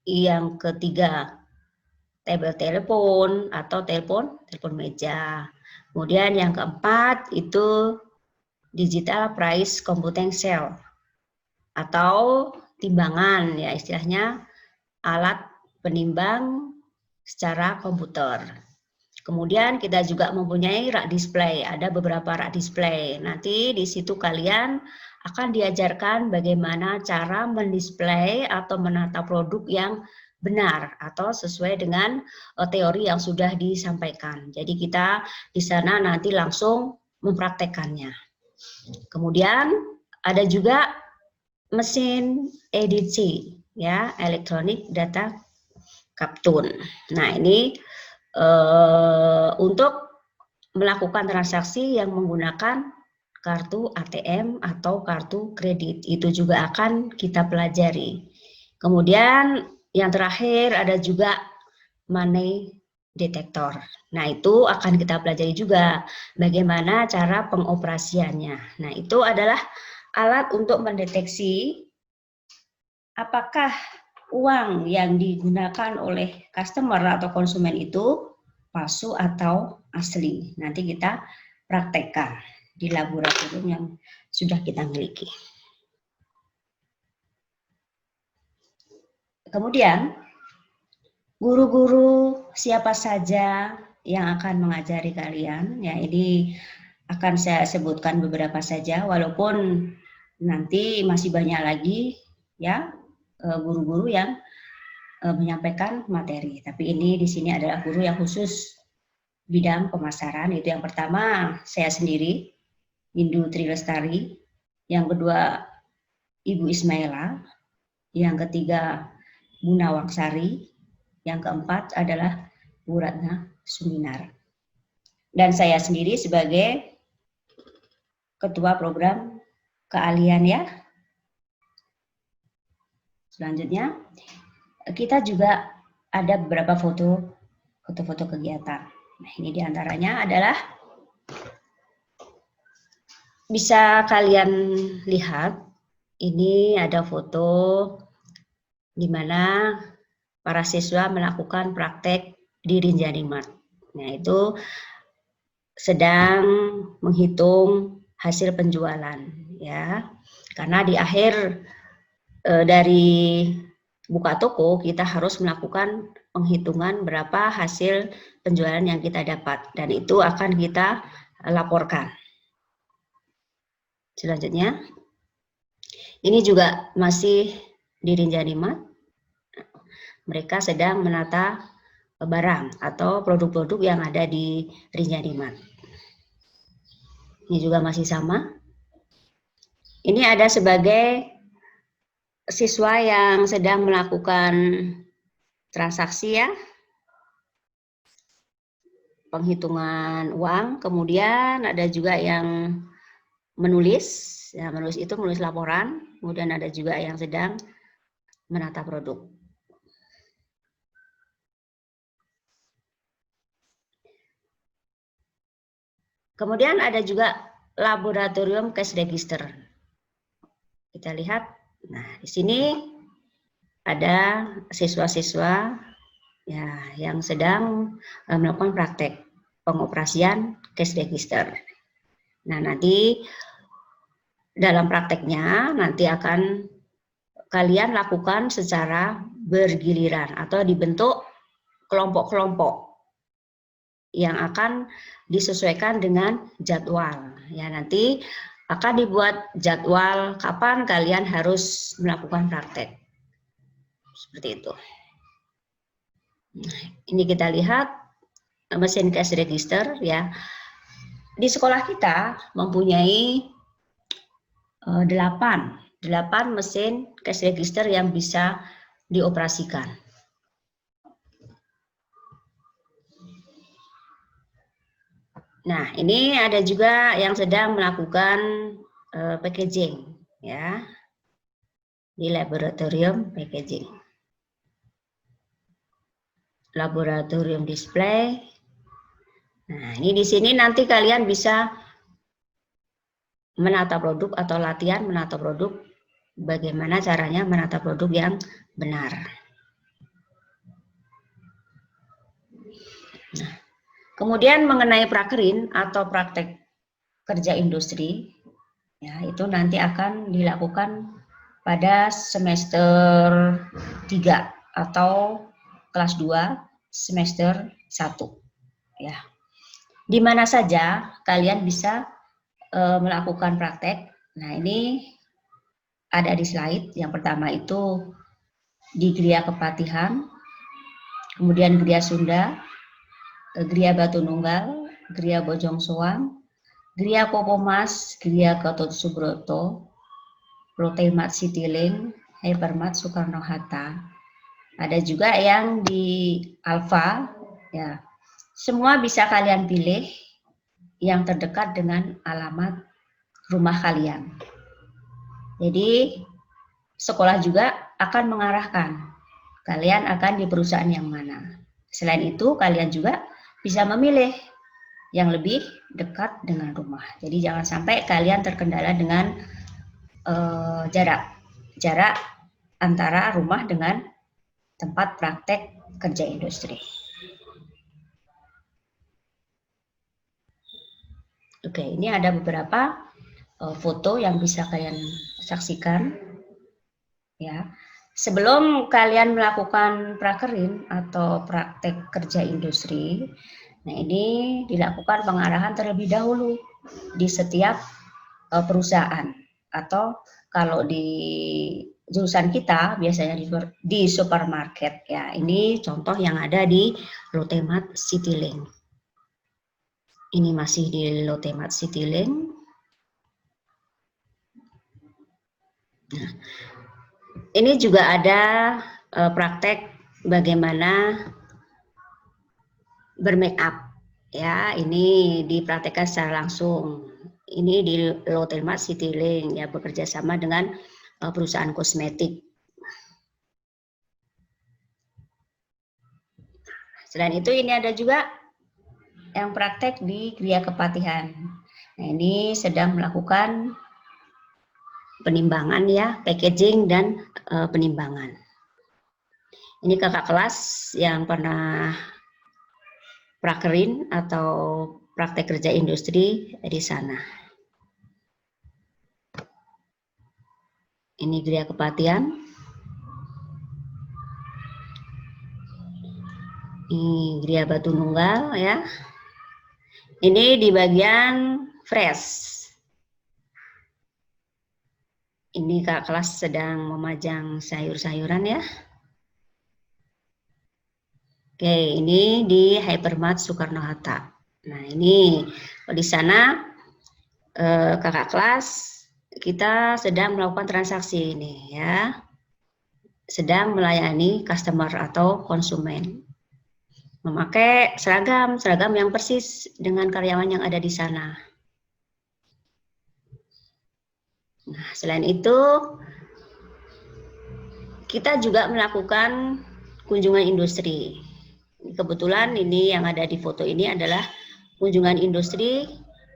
yang ketiga tabel telepon atau telepon meja. Kemudian yang keempat itu digital price computing cell atau timbangan ya, istilahnya alat penimbang secara komputer. Kemudian kita juga mempunyai rak display, ada beberapa rak display. Nanti di situ kalian akan diajarkan bagaimana cara mendisplay atau menata produk yang benar atau sesuai dengan teori yang sudah disampaikan. Jadi kita di sana nanti langsung mempraktekannya. Kemudian ada juga mesin EDC ya, Electronic Data Capture. Nah, ini untuk melakukan transaksi yang menggunakan kartu ATM atau kartu kredit, itu juga akan kita pelajari. Kemudian yang terakhir ada juga money detector. Nah, itu akan kita pelajari juga bagaimana cara pengoperasiannya. Nah, itu adalah alat untuk mendeteksi apakah uang yang digunakan oleh customer atau konsumen itu palsu atau asli. Nanti kita praktekkan di laboratorium yang sudah kita miliki. Kemudian, guru-guru siapa saja yang akan mengajari kalian, ya ini akan saya sebutkan beberapa saja, walaupun nanti masih banyak lagi ya guru-guru yang menyampaikan materi. Tapi ini di sini adalah guru yang khusus bidang pemasaran. Itu yang pertama saya sendiri, Indu Trilestari. Yang kedua Ibu Ismaila. Yang ketiga Bu Nawangsari. Yang keempat adalah Bu Ratna Suminar. Dan saya sendiri sebagai ketua program keahlian ya. Selanjutnya kita juga ada beberapa foto kegiatan. Nah, ini diantaranya adalah bisa kalian lihat. Ini ada foto di mana para siswa melakukan praktek di Rinjani Mart. Nah, itu sedang menghitung hasil penjualan ya. Karena di akhir dari buka toko kita harus melakukan penghitungan berapa hasil penjualan yang kita dapat dan itu akan kita laporkan. Selanjutnya, ini juga masih di Rinjani Mart. Mereka sedang menata barang atau produk-produk yang ada di Rinjani Mart. Ini juga masih sama. Ini ada sebagai siswa yang sedang melakukan transaksi ya, penghitungan uang, kemudian ada juga yang menulis, ya menulis itu menulis laporan, kemudian ada juga yang sedang menata produk. Kemudian ada juga laboratorium cash register. Kita lihat, nah di sini ada siswa-siswa ya yang sedang melakukan praktek pengoperasian cash register. Nah nanti dalam prakteknya nanti akan kalian lakukan secara bergiliran atau dibentuk kelompok-kelompok yang akan disesuaikan dengan jadwal. Ya nanti akan dibuat jadwal kapan kalian harus melakukan praktek. Seperti itu. Nah, ini kita lihat mesin cash register ya. Di sekolah kita mempunyai 8 mesin cash register yang bisa dioperasikan. Nah, ini ada juga yang sedang melakukan packaging ya. Di laboratorium packaging. Laboratorium display. Nah, ini di sini nanti kalian bisa menata produk atau latihan menata produk, bagaimana caranya menata produk yang benar. Nah, kemudian mengenai prakerin atau praktek kerja industri, ya itu nanti akan dilakukan pada semester 3 atau kelas 2 semester 1. Ya. Di mana saja kalian bisa melakukan praktek. Nah, ini ada di slide. Yang pertama itu di Gria Kepatihan, kemudian Gria Sunda, Gria Batu Nunggal, Gria Bojong Soang, Gria Popomas, Gria Gatot Subroto, Protemat Citylink, Hypermart Soekarno-Hatta. Ada juga yang di Alfa, ya. Semua bisa kalian pilih yang terdekat dengan alamat rumah kalian. Jadi sekolah juga akan mengarahkan kalian akan di perusahaan yang mana. Selain itu kalian juga bisa memilih yang lebih dekat dengan rumah. Jadi jangan sampai kalian terkendala dengan jarak antara rumah dengan tempat praktek kerja industri. Oke, ini ada beberapa foto yang bisa kalian saksikan. Ya, sebelum kalian melakukan prakerin atau praktek kerja industri, nah ini dilakukan pengarahan terlebih dahulu di setiap perusahaan, atau kalau di jurusan kita biasanya di supermarket. Ya, ini contoh yang ada di Lotemat Citylink. Ini masih di Lotemat Citylink. Nah, ini juga ada praktek bagaimana bermake up. Ya, ini dipraktekkan secara langsung. Ini di Lotemat Citylink, ya, bekerja sama dengan perusahaan kosmetik. Selain itu, ini ada juga yang praktek di Gria Kepatihan. Nah, ini sedang melakukan penimbangan, ya, packaging dan penimbangan. Ini kakak kelas yang pernah prakerin atau praktek kerja industri di sana. Ini Gria Kepatihan. Ini Gria Batu Nunggal, ya. Ini di bagian fresh. Ini kakak kelas sedang memajang sayur-sayuran, ya. Oke, ini di Hypermart Soekarno-Hatta. Nah, ini di sana kakak kelas kita sedang melakukan transaksi ini, ya. Sedang melayani customer atau konsumen. Memakai seragam yang persis dengan karyawan yang ada di sana. Nah, selain itu kita juga melakukan kunjungan industri. Kebetulan ini yang ada di foto ini adalah kunjungan industri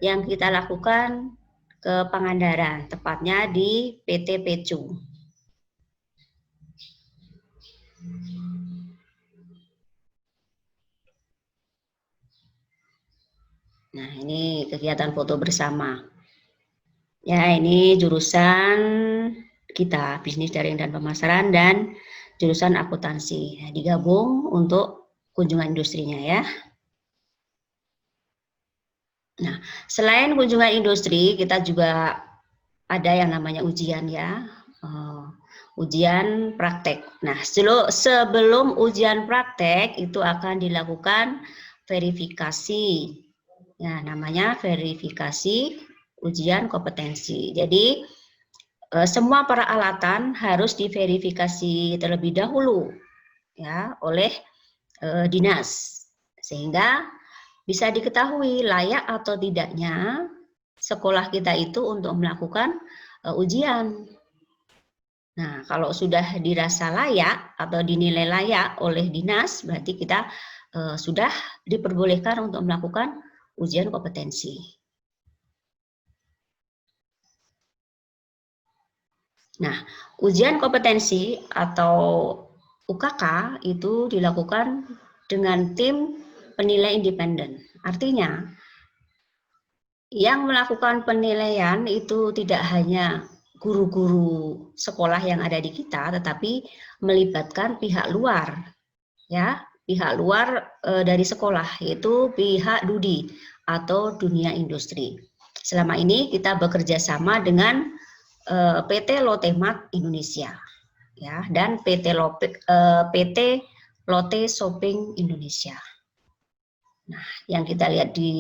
yang kita lakukan ke Pangandaran, tepatnya di PT Pecu. Nah, ini kegiatan foto bersama. Ya, ini jurusan kita, bisnis daring dan pemasaran, dan jurusan akuntansi. Nah, digabung untuk kunjungan industrinya, ya. Nah, selain kunjungan industri, kita juga ada yang namanya ujian, ya. Ujian praktek. Nah, sebelum ujian praktek itu akan dilakukan verifikasi. Ya, namanya verifikasi ujian kompetensi. Jadi semua peralatan harus diverifikasi terlebih dahulu, ya, oleh dinas, sehingga bisa diketahui layak atau tidaknya sekolah kita itu untuk melakukan ujian. Nah, kalau sudah dirasa layak atau dinilai layak oleh dinas, berarti kita sudah diperbolehkan untuk melakukan ujian kompetensi. Nah, ujian kompetensi atau UKK itu dilakukan dengan tim penilai independen. Artinya, yang melakukan penilaian itu tidak hanya guru-guru sekolah yang ada di kita, tetapi melibatkan pihak luar, ya. Pihak luar dari sekolah, yaitu pihak DUDI atau dunia industri. Selama ini kita bekerja sama dengan PT Lotemat Indonesia, ya, dan PT Lotte Shopping Indonesia. Nah, yang kita lihat di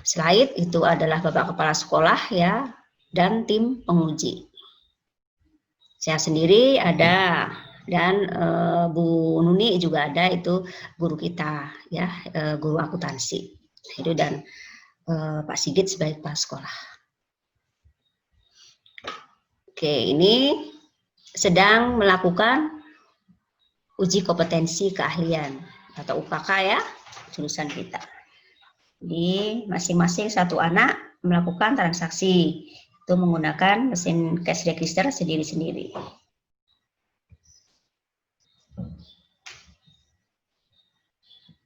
slide itu adalah Bapak Kepala Sekolah, ya, dan tim penguji. Saya sendiri ada, dan Bu Nuni juga ada, itu guru kita, ya, guru akuntansi itu, dan Pak Sigit sebagai kepala sekolah. Oke, ini sedang melakukan uji kompetensi keahlian atau UKK, ya, jurusan kita. Di masing-masing satu anak melakukan transaksi itu menggunakan mesin cash register sendiri-sendiri.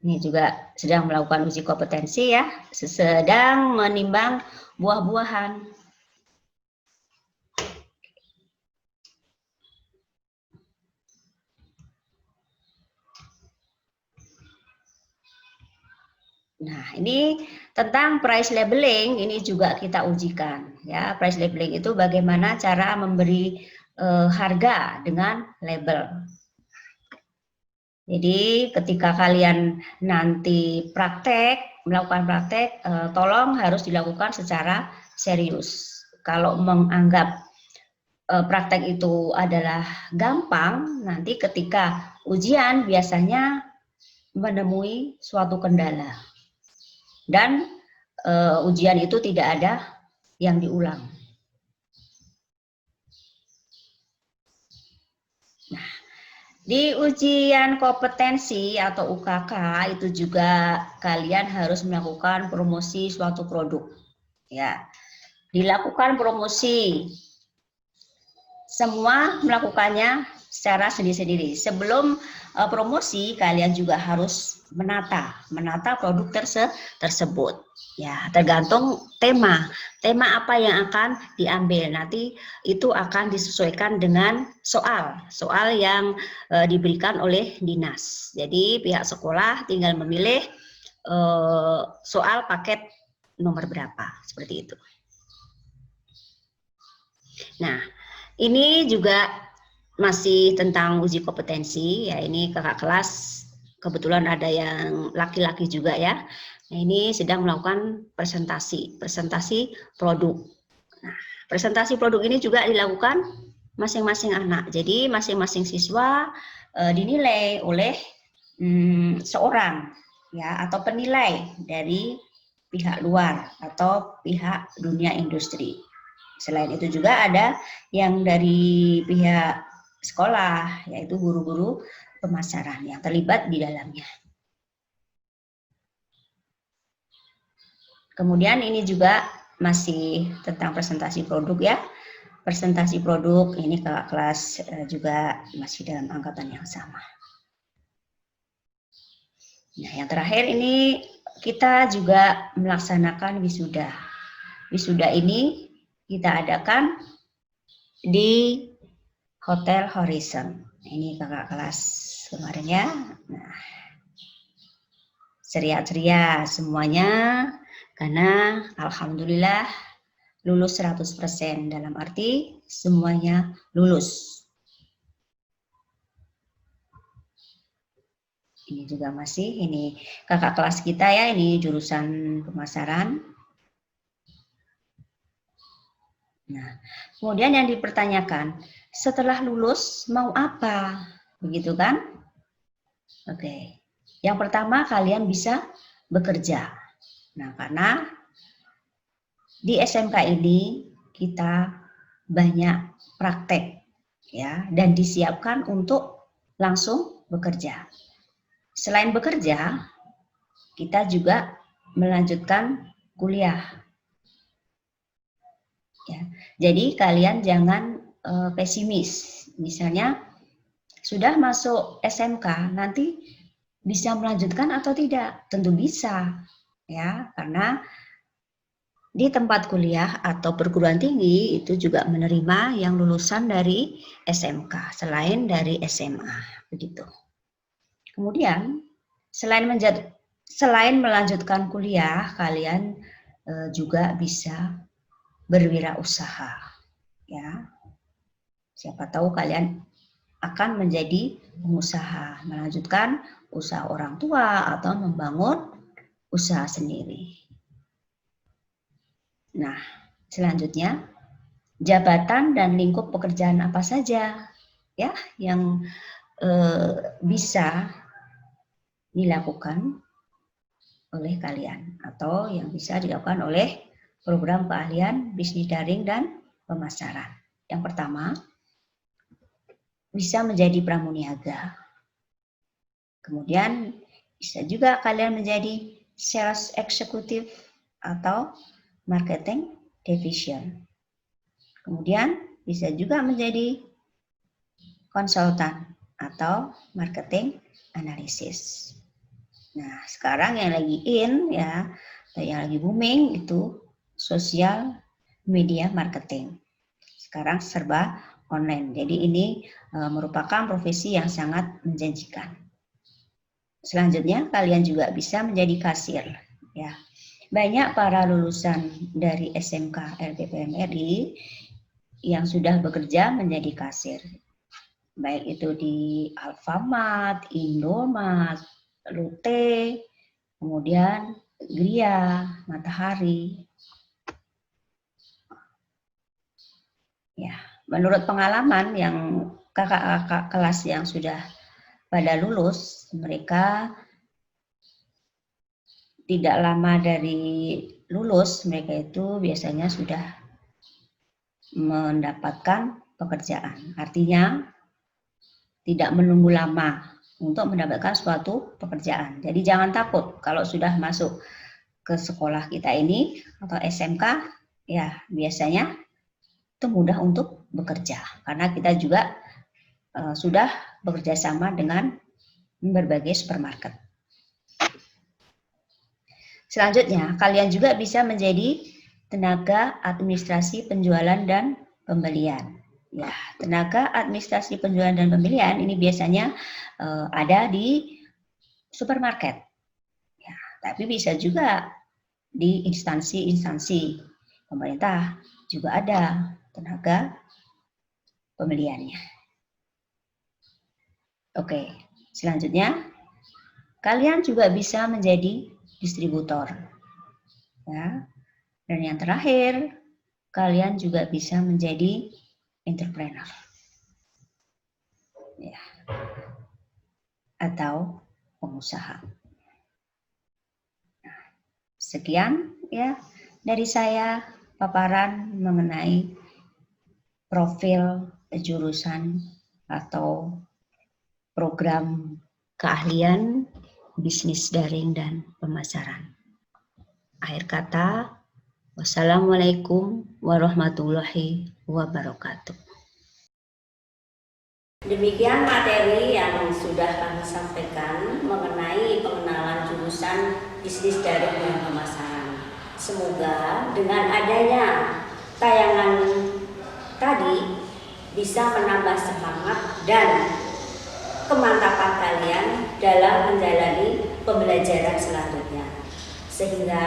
Ini juga sedang melakukan uji kompetensi ya, sedang menimbang buah-buahan. Nah, ini tentang price labeling, ini juga kita ujikan ya. Price labeling itu bagaimana cara memberi harga dengan label. Jadi ketika kalian nanti melakukan praktek, tolong harus dilakukan secara serius. Kalau menganggap praktek itu adalah gampang, nanti ketika ujian biasanya menemui suatu kendala. Dan ujian itu tidak ada yang diulang. Nah, di ujian kompetensi atau UKK itu juga kalian harus melakukan promosi suatu produk. Ya, dilakukan promosi. Semua melakukannya secara sendiri-sendiri. Sebelum promosi, kalian juga harus menata produk tersebut. Ya, tergantung tema apa yang akan diambil. Nanti itu akan disesuaikan dengan soal yang diberikan oleh dinas. Jadi pihak sekolah tinggal memilih soal paket nomor berapa, seperti itu. Nah, ini juga masih tentang uji kompetensi ya. Ini kakak kelas kebetulan ada yang laki-laki juga ya. Nah, ini sedang melakukan presentasi produk. Nah, presentasi produk ini juga dilakukan masing-masing anak. Jadi masing-masing siswa dinilai oleh seorang ya, atau penilai dari pihak luar atau pihak dunia industri. Selain itu juga ada yang dari pihak sekolah, yaitu guru-guru pemasaran yang terlibat di dalamnya. Kemudian ini juga masih tentang presentasi produk ya. Presentasi produk ini kakak kelas juga masih dalam angkatan yang sama. Nah, yang terakhir ini kita juga melaksanakan wisuda. Wisuda ini kita adakan di Hotel Horizon. Ini kakak kelas kemarin ya. Nah, ceria-ceria semuanya karena alhamdulillah lulus 100%, dalam arti semuanya lulus. Ini juga masih, ini kakak kelas kita ya, ini jurusan pemasaran. Nah, kemudian yang dipertanyakan, setelah lulus mau apa? Begitu kan? Oke. Yang pertama kalian bisa bekerja. Nah, karena di SMK ini kita banyak praktek ya, dan disiapkan untuk langsung bekerja. Selain bekerja, kita juga melanjutkan kuliah. Ya, jadi kalian jangan pesimis. Misalnya sudah masuk SMK, nanti bisa melanjutkan atau tidak? Tentu bisa, ya, karena di tempat kuliah atau perguruan tinggi itu juga menerima yang lulusan dari SMK selain dari SMA, begitu. Kemudian selain melanjutkan kuliah, kalian juga bisa berwirausaha, ya. Siapa tahu kalian akan menjadi pengusaha, melanjutkan usaha orang tua atau membangun usaha sendiri. Nah, selanjutnya jabatan dan lingkup pekerjaan apa saja ya yang bisa dilakukan oleh kalian atau yang bisa dilakukan oleh program keahlian bisnis daring dan pemasaran. Yang pertama, bisa menjadi pramuniaga. Kemudian bisa juga kalian menjadi sales executive atau marketing division. Kemudian bisa juga menjadi konsultan atau marketing analisis. Nah, sekarang yang lagi in ya, yang lagi booming itu sosial media marketing. Sekarang serba online. Jadi ini merupakan profesi yang sangat menjanjikan. Selanjutnya kalian juga bisa menjadi kasir ya. Banyak para lulusan dari SMK LPPM RI yang sudah bekerja menjadi kasir. Baik itu di Alfamart, Indomart, Lotte, kemudian Gria, Matahari. Ya, menurut pengalaman yang kakak-kakak kelas yang sudah pada lulus, mereka tidak lama dari lulus, mereka itu biasanya sudah mendapatkan pekerjaan. Artinya tidak menunggu lama untuk mendapatkan suatu pekerjaan. Jadi jangan takut kalau sudah masuk ke sekolah kita ini atau SMK, ya biasanya itu mudah untuk bekerja karena kita juga sudah bekerja sama dengan berbagai supermarket. Selanjutnya, kalian juga bisa menjadi tenaga administrasi penjualan dan pembelian. Ya, tenaga administrasi penjualan dan pembelian ini biasanya ada di supermarket. Ya, tapi bisa juga di instansi-instansi pemerintah juga ada tenaga pembeliannya. Oke, selanjutnya kalian juga bisa menjadi distributor. Ya. Dan yang terakhir, kalian juga bisa menjadi entrepreneur. Ya. Atau pengusaha. Nah, sekian ya dari saya paparan mengenai profil jurusan atau program keahlian bisnis daring dan pemasaran. Akhir kata, wassalamualaikum warahmatullahi wabarakatuh. Demikian materi yang sudah kami sampaikan mengenai pengenalan jurusan bisnis daring dan pemasaran. Semoga dengan adanya tayangan tadi bisa menambah semangat dan kemantapan kalian dalam menjalani pembelajaran selanjutnya. Sehingga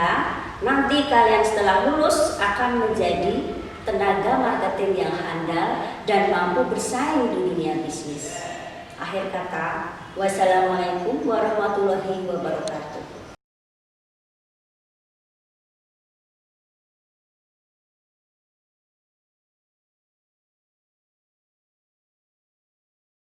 nanti kalian setelah lulus akan menjadi tenaga marketing yang handal dan mampu bersaing di dunia bisnis. Akhir kata, wassalamualaikum warahmatullahi wabarakatuh.